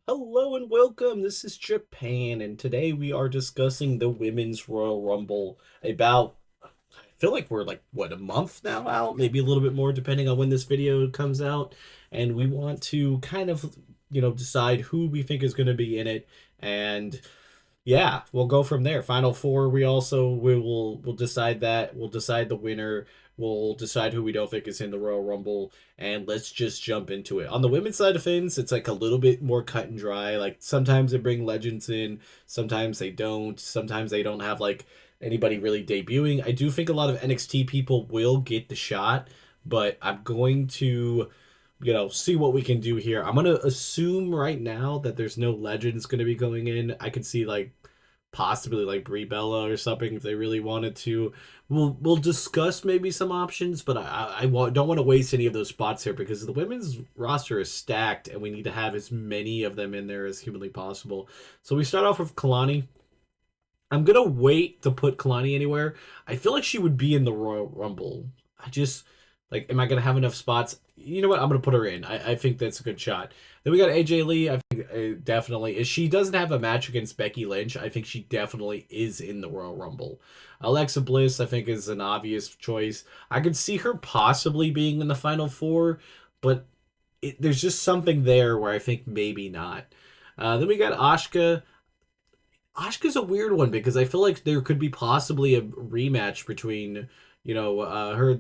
Hello and welcome. This is Japan, and today we are discussing the Women's Royal Rumble. I feel like we're like, what, a month now out? Maybe a little bit more, depending on when this video comes out. And we want to kind of, decide who we think is going to be in it. And yeah, we'll go from there. Final four. We'll decide that. We'll decide the winner. We'll decide who we don't think is in the Royal Rumble, and let's just jump into it. On the women's side of things, it's like a little bit more cut and dry. Like sometimes they bring legends in, sometimes they don't. Sometimes they don't have like anybody really debuting. I do think a lot of NXT people will get the shot, but I'm going to see what we can do here. I'm gonna assume right now that there's no legends gonna be going in. I could see like possibly like Brie Bella or something if they really wanted to. We'll discuss maybe some options, but don't want to waste any of those spots here because the women's roster is stacked and we need to have as many of them in there as humanly possible. So we start off with Kalani. I'm gonna wait to put Kalani anywhere. I feel like she would be in the Royal Rumble. I just like, am I gonna have enough spots? You know what? I'm gonna put her in. I think that's a good shot. Then we got AJ Lee. I think definitely. If she doesn't have a match against Becky Lynch, I think she definitely is in the Royal Rumble. Alexa Bliss, I think, is an obvious choice. I could see her possibly being in the final four, but there's just something there where I think maybe not. Then we got Asuka. Asuka's a weird one because I feel like there could be possibly a rematch between, her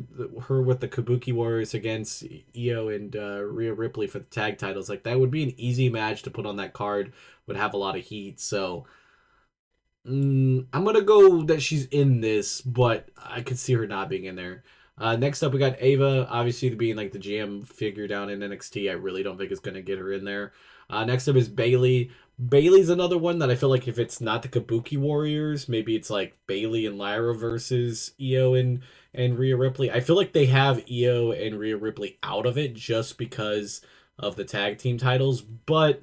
with the Kabuki Warriors against Io and Rhea Ripley for the tag titles. Like that would be an easy match to put on that card. Would have a lot of heat. So I'm gonna go that she's in this, but I could see her not being in there. Next up, we got Ava, obviously being like the GM figure down in NXT. I really don't think it's gonna get her in there. Next up is Bailey. Bailey's another one that I feel like if it's not the Kabuki Warriors, maybe it's like Bailey and Lyra versus Io and Rhea Ripley. I feel like they have Io and Rhea Ripley out of it just because of the tag team titles, but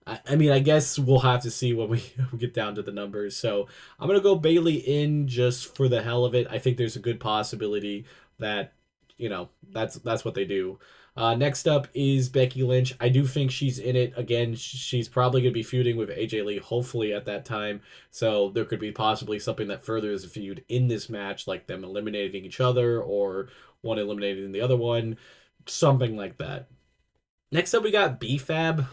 I mean, I guess we'll have to see when we get down to the numbers. So I'm gonna go Bailey in just for the hell of it. I think there's a good possibility that that's what they do. Next up is Becky Lynch. I do think she's in it again. She's probably gonna be feuding with AJ Lee, hopefully at that time. So there could be possibly something that furthers the feud in this match, like them eliminating each other or one eliminating the other one, something like that. Next up, we got BFAB.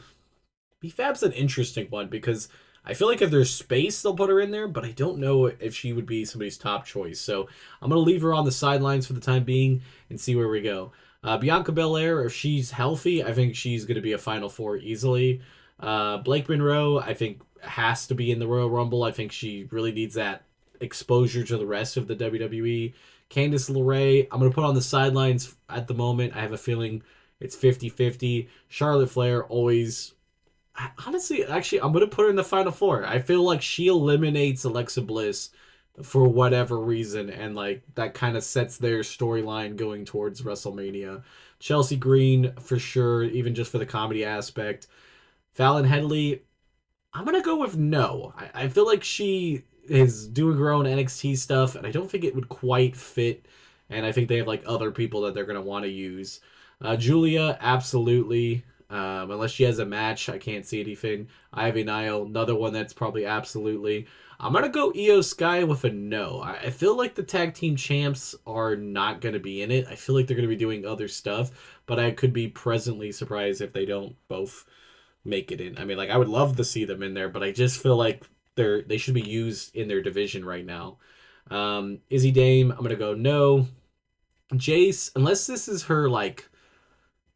BFAB's an interesting one because I feel like if there's space, they'll put her in there, but I don't know if she would be somebody's top choice. So I'm going to leave her on the sidelines for the time being and see where we go. Bianca Belair, if she's healthy, I think she's going to be a Final Four easily. Blake Monroe, I think, has to be in the Royal Rumble. I think she really needs that exposure to the rest of the WWE. Candice LeRae, I'm going to put on the sidelines at the moment. I have a feeling it's 50-50. Charlotte Flair, always honestly, actually, I'm gonna put her in the final four. I feel like she eliminates Alexa Bliss for whatever reason, and like that kind of sets their storyline going towards WrestleMania. Chelsea Green for sure, even just for the comedy aspect. Fallon Henley, I'm gonna go with no. I feel like she is doing her own NXT stuff, and I don't think it would quite fit. And I think they have like other people that they're gonna want to use. Julia, absolutely. Unless she has a match, I can't see anything. Ivy Nile, another one that's probably absolutely. I'm gonna go Io Sky with a no. I feel like the tag team champs are not gonna be in it. I feel like they're gonna be doing other stuff, but I could be pleasantly surprised if they don't both make it in. I mean, like I would love to see them in there, but I just feel like they should be used in their division right now. Izzy Dame, I'm gonna go no. Jace, unless this is her like,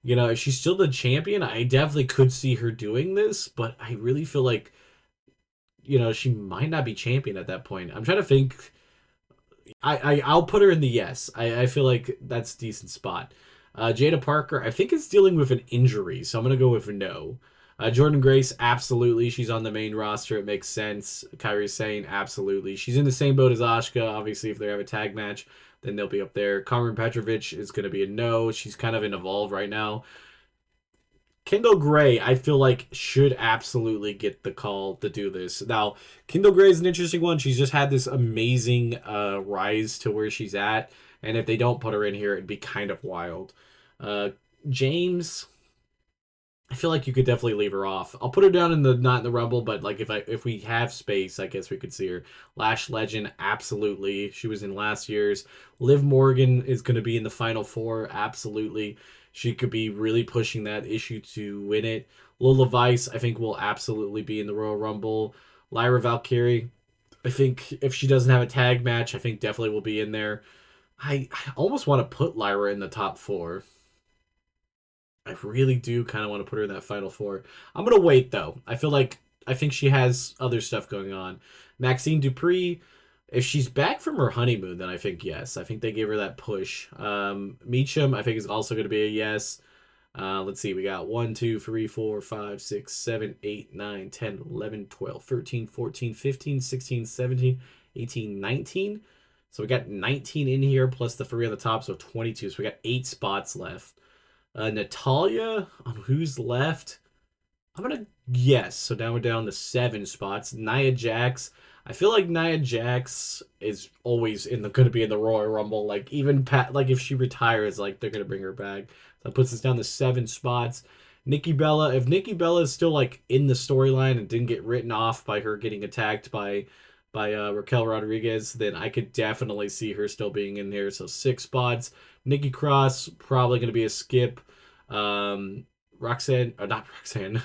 if she's still the champion, I definitely could see her doing this, but I really feel like, she might not be champion at that point. I'm trying to think. I'll put her in the yes. I feel like that's a decent spot. Jada Parker, I think is dealing with an injury, so I'm gonna go with no. Jordan Grace, absolutely. She's on the main roster. It makes sense. Kyrie Sane, absolutely. She's in the same boat as Asuka. Obviously, if they have a tag match, then they'll be up there. Carmen Petrovic is going to be a no. She's kind of in Evolve right now. Kendall Gray, I feel like should absolutely get the call to do this. Now, Kendall Gray is an interesting one. She's just had this amazing rise to where she's at, and if they don't put her in here, it'd be kind of wild. Uh, James, I feel like you could definitely leave her off. I'll put her down in the not in the Rumble, but like if we have space, I guess we could see her. Lash Legend, absolutely. She was in last year's. Liv Morgan is going to be in the final four, absolutely. She could be really pushing that issue to win it. Lola Vice, I think, will absolutely be in the Royal Rumble. Lyra Valkyrie, I think if she doesn't have a tag match, I think definitely will be in there. I almost want to put Lyra in the top four. I really do kind of want to put her in that final four. I'm gonna wait though. I think she has other stuff going on. Maxine Dupree, if she's back from her honeymoon, then I think yes. I think they gave her that push. Meacham, I think is also gonna be a yes. Let's see, we got 1, 2, 3, 4, 5, 6, 7, 8, 9, 10, 11, 12, 13, 14, 15, 16, 17, 18, 19. So we got 19 in here plus the three on the top, so 22. So we got 8 spots left. Natalia, on who's left? I'm gonna guess. So now we're down to 7 spots. Nia Jax. I feel like Nia Jax is always in the gonna be in the Royal Rumble. Like even like if she retires, like they're gonna bring her back. That puts us down to 7 spots. Nikki Bella. If Nikki Bella is still like in the storyline and didn't get written off by her getting attacked by Raquel Rodriguez, then I could definitely see her still being in here. So 6 spots. Nikki Cross probably gonna be a skip. Roxanne, or not Roxanne,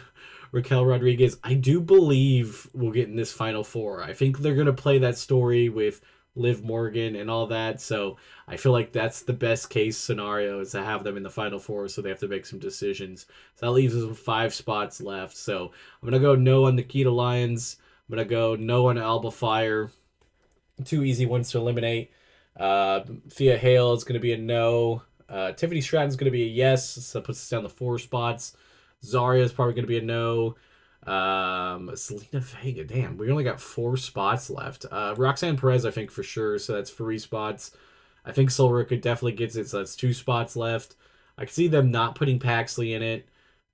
Raquel Rodriguez, I do believe we'll get in this final four. I think they're gonna play that story with Liv Morgan and all that. So I feel like that's the best case scenario is to have them in the final four. So they have to make some decisions. So that leaves us with 5 spots left. So I'm gonna go no on Nikita Lyons. I'm gonna go no on Alba Fire. 2 easy ones to eliminate. Thea Hale is going to be a no. Tiffany Stratton's going to be a yes. So that puts us down to 4 spots. Zarya is probably going to be a no. Selena Vega, damn, we only got 4 spots left. Roxanne Perez, I think for sure. So that's 3 spots. I think Soul Rica definitely gets it. So that's 2 spots left. I can see them not putting Paxley in it.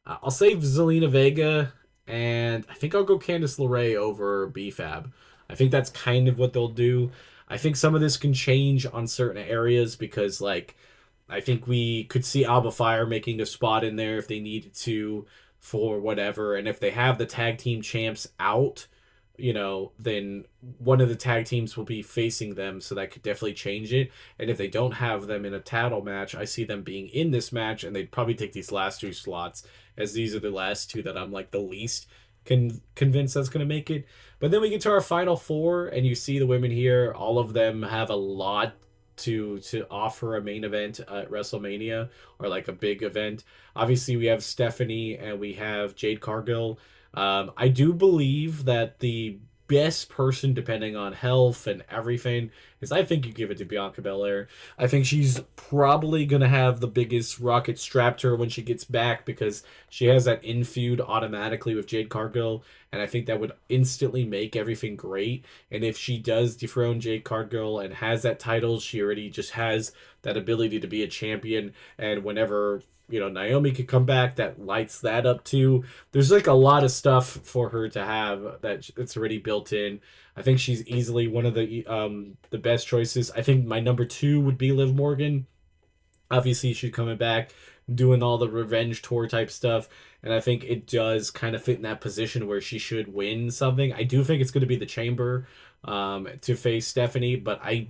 I'll save Zelina Vega, and I think I'll go Candice LeRae over BFAB. I think that's kind of what they'll do. I think some of this can change on certain areas because, like, I think we could see Alba Fire making a spot in there if they needed to for whatever. And if they have the tag team champs out, then one of the tag teams will be facing them. So that could definitely change it. And if they don't have them in a title match, I see them being in this match and they'd probably take these last 2 slots as these are the last two that I'm like the least convinced that's going to make it. But then we get to our final four and you see the women here. All of them have a lot to offer a main event at WrestleMania or like a big event. Obviously, we have Stephanie and we have Jade Cargill. I do believe that the best person, depending on health and everything, is I think you give it to Bianca Belair. I think she's probably gonna have the biggest rocket strapped to her when she gets back because she has that in feud automatically with Jade Cargill, and I think that would instantly make everything great. And if she does dethrone Jade Cargill and has that title, she already just has that ability to be a champion. And whenever Naomi could come back, that lights that up too. There's like a lot of stuff for her to have that it's already built in. I think she's easily one of the best choices. I think my number 2 would be Liv Morgan. Obviously, she's coming back, doing all the revenge tour type stuff, and I think it does kind of fit in that position where she should win something. I do think it's going to be the Chamber to face Stephanie, but I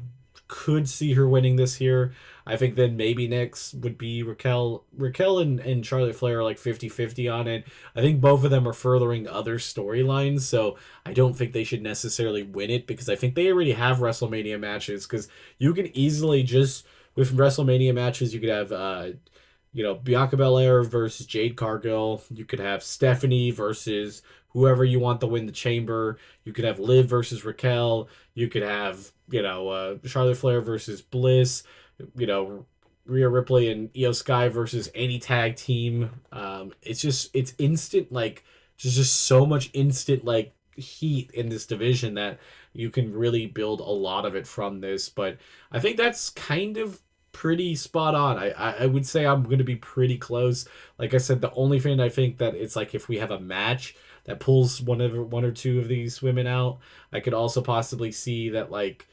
could see her winning this here. I think then maybe next would be Raquel. Raquel and Charlotte Flair are like 50-50 on it. I think both of them are furthering other storylines, so I don't think they should necessarily win it because I think they already have WrestleMania matches because you can easily just with WrestleMania matches, you could have Bianca Belair versus Jade Cargill. You could have Stephanie versus whoever you want to win the Chamber. You could have Liv versus Raquel. You could have Charlotte Flair versus Bliss. You know, Rhea Ripley and Io Sky versus any tag team. It's instant like just so much instant like heat in this division that you can really build a lot of it from this. But I think that's kind of pretty spot on. I would say I'm going to be pretty close. Like I said, the only thing I think that it's like if we have a match that pulls one or two of these women out, I could also possibly see that like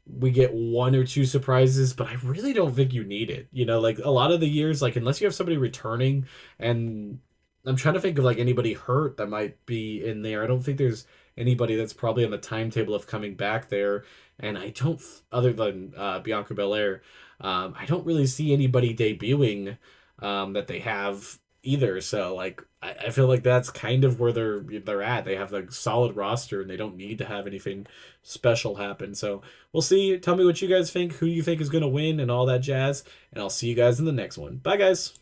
we get 1 or 2 surprises, but I really don't think you need it. Like a lot of the years, like unless you have somebody returning and I'm trying to think of like anybody hurt that might be in there. I don't think there's anybody that's probably on the timetable of coming back there. And I don't, other than Bianca Belair, I don't really see anybody debuting that they have either. So like, I feel like that's kind of where they're at. They have a solid roster and they don't need to have anything special happen. So we'll see. Tell me what you guys think, who you think is going to win, and all that jazz. And I'll see you guys in the next one. Bye, guys.